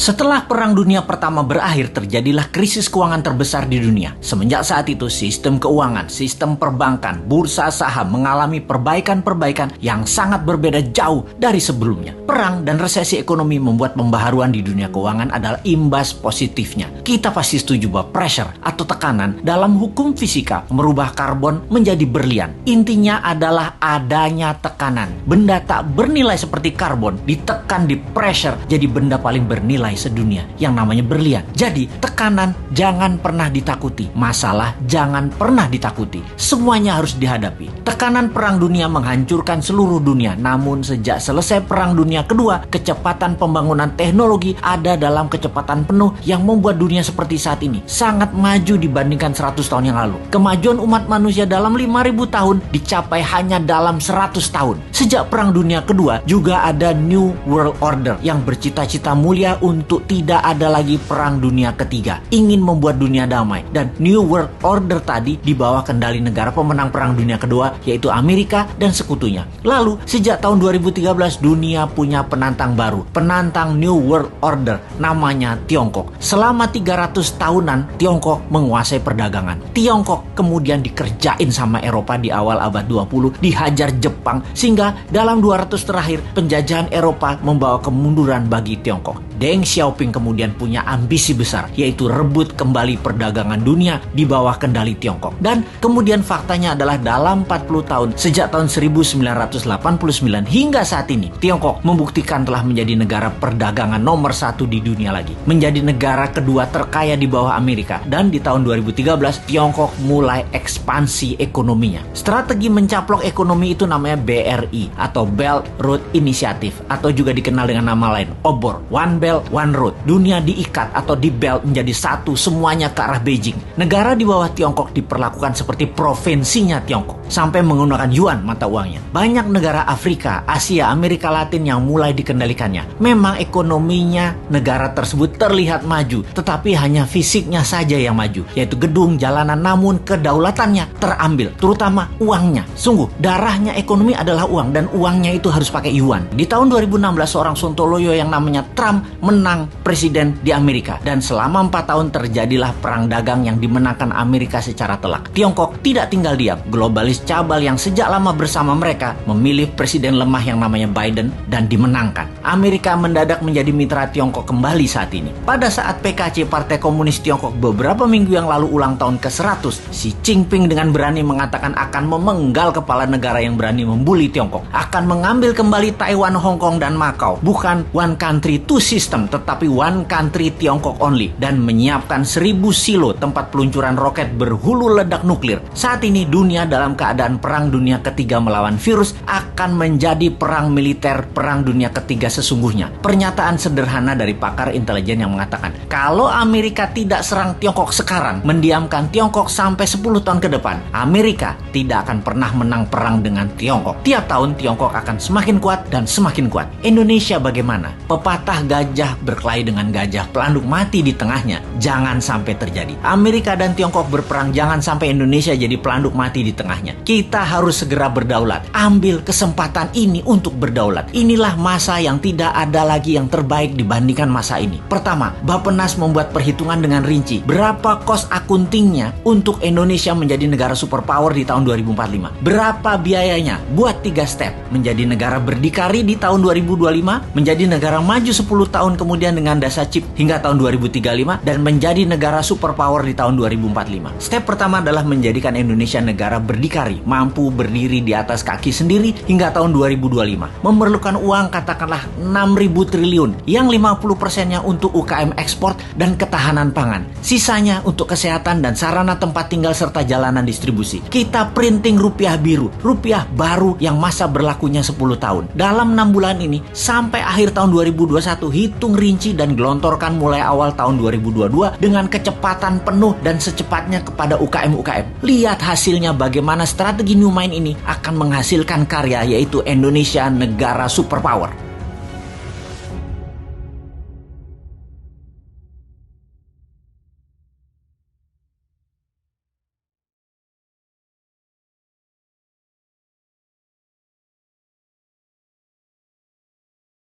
Setelah Perang Dunia Pertama berakhir, terjadilah krisis keuangan terbesar di dunia. Semenjak saat itu, sistem keuangan, sistem perbankan, bursa saham mengalami perbaikan-perbaikan yang sangat berbeda jauh dari sebelumnya. Perang dan resesi ekonomi membuat pembaharuan di dunia keuangan adalah imbas positifnya. Kita pasti setuju bahwa pressure atau tekanan dalam hukum fisika merubah karbon menjadi berlian. Intinya adalah adanya tekanan. Benda tak bernilai seperti karbon ditekan di pressure jadi benda paling bernilai sedunia yang namanya berlian. Jadi tekanan jangan pernah ditakuti, masalah jangan pernah ditakuti, semuanya harus dihadapi. Tekanan Perang Dunia menghancurkan seluruh dunia, namun sejak selesai Perang Dunia Kedua, kecepatan pembangunan teknologi ada dalam kecepatan penuh yang membuat dunia seperti saat ini sangat maju dibandingkan 100 tahun yang lalu. Kemajuan umat manusia dalam 5.000 tahun dicapai hanya dalam 100 tahun. Sejak Perang Dunia Kedua juga ada New World Order yang bercita-cita mulia untuk tidak ada lagi Perang Dunia Ketiga, ingin membuat dunia damai. Dan New World Order tadi di bawah kendali negara pemenang Perang Dunia Kedua, yaitu Amerika dan sekutunya. Lalu sejak tahun 2013 dunia punya penantang baru, penantang New World Order, namanya Tiongkok. Selama 300 tahunan Tiongkok menguasai perdagangan. Tiongkok kemudian dikerjain sama Eropa di awal abad 20, dihajar Jepang, sehingga dalam 200 terakhir penjajahan Eropa membawa kemunduran bagi Tiongkok. Deng Xiaoping kemudian punya ambisi besar, yaitu rebut kembali perdagangan dunia di bawah kendali Tiongkok. Dan kemudian faktanya adalah dalam 40 tahun, sejak tahun 1989 hingga saat ini, Tiongkok membuktikan telah menjadi negara perdagangan nomor 1 di dunia lagi. Menjadi negara kedua terkaya di bawah Amerika. Dan di tahun 2013, Tiongkok mulai ekspansi ekonominya. Strategi mencaplok ekonomi itu namanya BRI atau Belt Road Initiative, atau juga dikenal dengan nama lain, OBOR, One Belt One Road. Dunia diikat atau di belt menjadi satu, semuanya ke arah Beijing. Negara di bawah Tiongkok diperlakukan seperti provinsinya Tiongkok, sampai menggunakan yuan mata uangnya. Banyak negara Afrika, Asia, Amerika Latin yang mulai dikendalikannya. Memang ekonominya negara tersebut terlihat maju, tetapi hanya fisiknya saja yang maju, yaitu gedung, jalanan, namun kedaulatannya terambil, terutama uangnya. Sungguh, darahnya ekonomi adalah uang, dan uangnya itu harus pakai yuan. Di tahun 2016, seorang Sontoloyo yang namanya Trump menang presiden di Amerika, dan selama 4 tahun terjadilah perang dagang yang dimenangkan Amerika secara telak. Tiongkok tidak tinggal diam. Globalis cabal yang sejak lama bersama mereka memilih presiden lemah yang namanya Biden dan dimenangkan. Amerika mendadak menjadi mitra Tiongkok kembali saat ini. Pada saat PKC, Partai Komunis Tiongkok, beberapa minggu yang lalu ulang tahun ke-100, Xi Jinping dengan berani mengatakan akan memenggal kepala negara yang berani membuli Tiongkok, akan mengambil kembali Taiwan, Hong Kong, dan Macau. Bukan one country two system, tetapi one country Tiongkok only, dan menyiapkan 1000 silo tempat peluncuran roket berhulu ledak nuklir. Saat ini dunia dalam keadaan Perang Dunia Ketiga melawan virus, akan menjadi perang militer Perang Dunia Ketiga sesungguhnya. Pernyataan sederhana dari pakar intelijen yang mengatakan, kalau Amerika tidak serang Tiongkok sekarang, mendiamkan Tiongkok sampai 10 tahun ke depan, Amerika tidak akan pernah menang perang dengan Tiongkok. Tiap tahun Tiongkok akan semakin kuat dan semakin kuat. Indonesia bagaimana? Pepatah gajah berkelahi dengan gajah, pelanduk mati di tengahnya. Jangan sampai terjadi. Amerika dan Tiongkok berperang, jangan sampai Indonesia jadi pelanduk mati di tengahnya. Kita harus segera berdaulat. Ambil kesempatan ini untuk berdaulat. Inilah masa yang tidak ada lagi yang terbaik dibandingkan masa ini. Pertama, Bappenas membuat perhitungan dengan rinci. Berapa cost accountingnya untuk Indonesia menjadi negara superpower di tahun 2045? Berapa biayanya? Buat 3 step. Menjadi negara berdikari di tahun 2025, menjadi negara maju 10 tahun kemudian dengan dasa chip hingga tahun 2035, dan menjadi negara superpower di tahun 2045. Step pertama adalah menjadikan Indonesia negara berdikari, mampu berdiri di atas kaki sendiri hingga tahun 2025. Memerlukan uang katakanlah 6.000 triliun, yang 50%-nya untuk UKM ekspor dan ketahanan pangan. Sisanya untuk kesehatan dan sarana tempat tinggal serta jalanan distribusi. Kita printing rupiah biru, rupiah baru yang masa berlakunya 10 tahun. Dalam 6 bulan ini, sampai akhir tahun 2021, hitung rinci dan gelontorkan mulai awal tahun 2022 dengan kecepatan penuh dan secepatnya kepada UKM-UKM. Lihat hasilnya bagaimana strategi New Mind ini akan menghasilkan karya, yaitu Indonesia negara superpower.